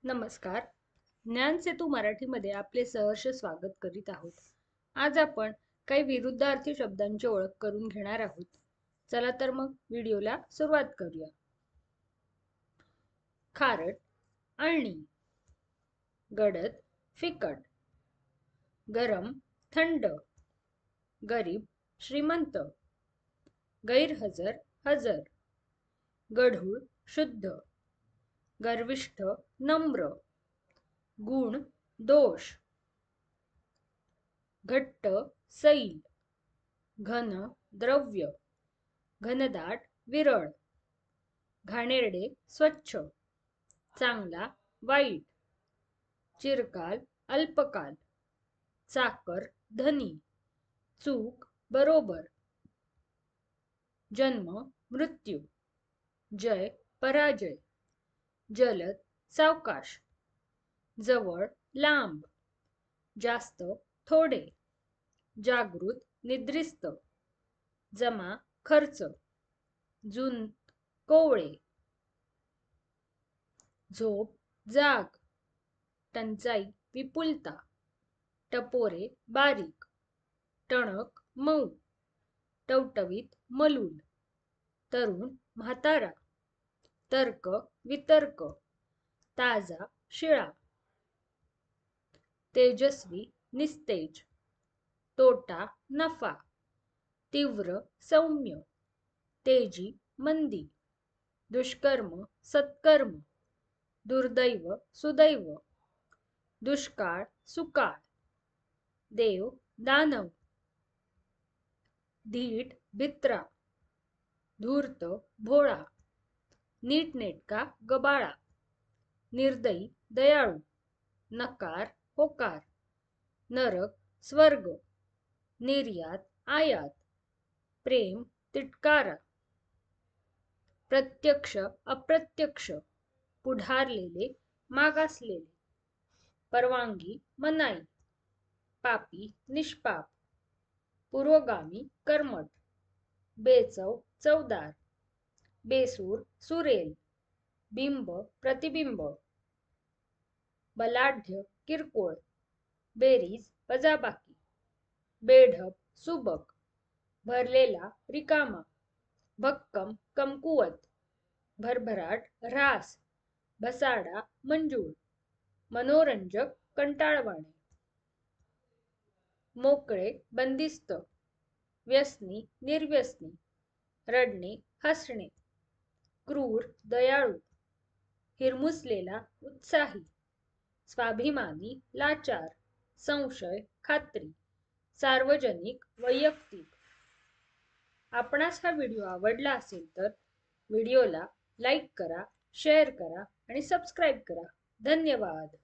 नमस्कार. ज्ञान सेतू मराठीमध्ये आपले सहर्ष स्वागत करीत आहोत. आज आपण काही विरुद्धार्थी शब्दांची ओळख करून घेणार आहोत. चला तर मग व्हिडिओला सुरुवात करूया. खारट, अळणी. गडद, फिकट. गरम, थंड. गरीब, श्रीमंत. गैरहजर, हजर. गढूळ, शुद्ध. गर्विष्ठ, नम्र. गुण, दोष. घट्ट, सैल. घन, द्रव्य. घनदाट, विरळ. घाणेरडे, स्वच्छ. चांगला, वाईट. चिरकाल, अल्पकाल. चाकर, धनी. चूक, बरोबर. जन्म, मृत्यू. जय, पराजय. जलद, सावकाश. जवळ, लांब. जास्त, थोडे. जागृत, निद्रिस्त. जमा, खर्च. जून, कोवळे. झोप, जाग. टंचाई, विपुलता. टपोरे, बारीक. टणक, मऊ. टवटवीत, मलूल. तरुण, म्हातारा. तर्क, वितर्क. ताजा, शिळा. तेजस्वी, निस्तेज. तोटा, नफा. तीव्र, सौम्य. तेजी, मंदी. दुष्कर्म, सत्कर्म. दुर्दैव, सुदैव. दुष्काळ, सुकाळ. देव, दानव. धीट, भित्रा. धूर्त, भोळा. नीटनेटका, गबाळा. निर्दयी, दयाळू. नकार, होकार. नरक, स्वर्ग. निर्यात, आयात. प्रेम, तिटकारा. प्रत्यक्ष, अप्रत्यक्ष. पुढारलेले, मागासलेले. परवानगी, मनाई. पापी, निष्पाप. पुरोगामी, कर्मठ. बेचव, चवदार. बेसूर, सुरेल. बिंब, प्रतिबिंब. बलाढ्य, किरकोळ. बेरीज, वजाबाकी. बेढप, सुबक. भरलेला, रिकामा. भक्कम, कमकुवत. भरभराट, ऱ्हास. भसाडा, मंजूळ. मनोरंजक, कंटाळवाणे. मोकळे, बंदिस्त. व्यसनी, निर्व्यसनी. रडणे, हसणे. क्रूर, दयाळू. हिरमुसलेला, उत्साही. स्वाभिमानी, लाचार. संशय, खात्री. सार्वजनिक, वैयक्तिक. आपणास हा व्हिडिओ आवडला असेल तर व्हिडिओला लाईक करा, शेअर करा आणि सबस्क्राईब करा. धन्यवाद.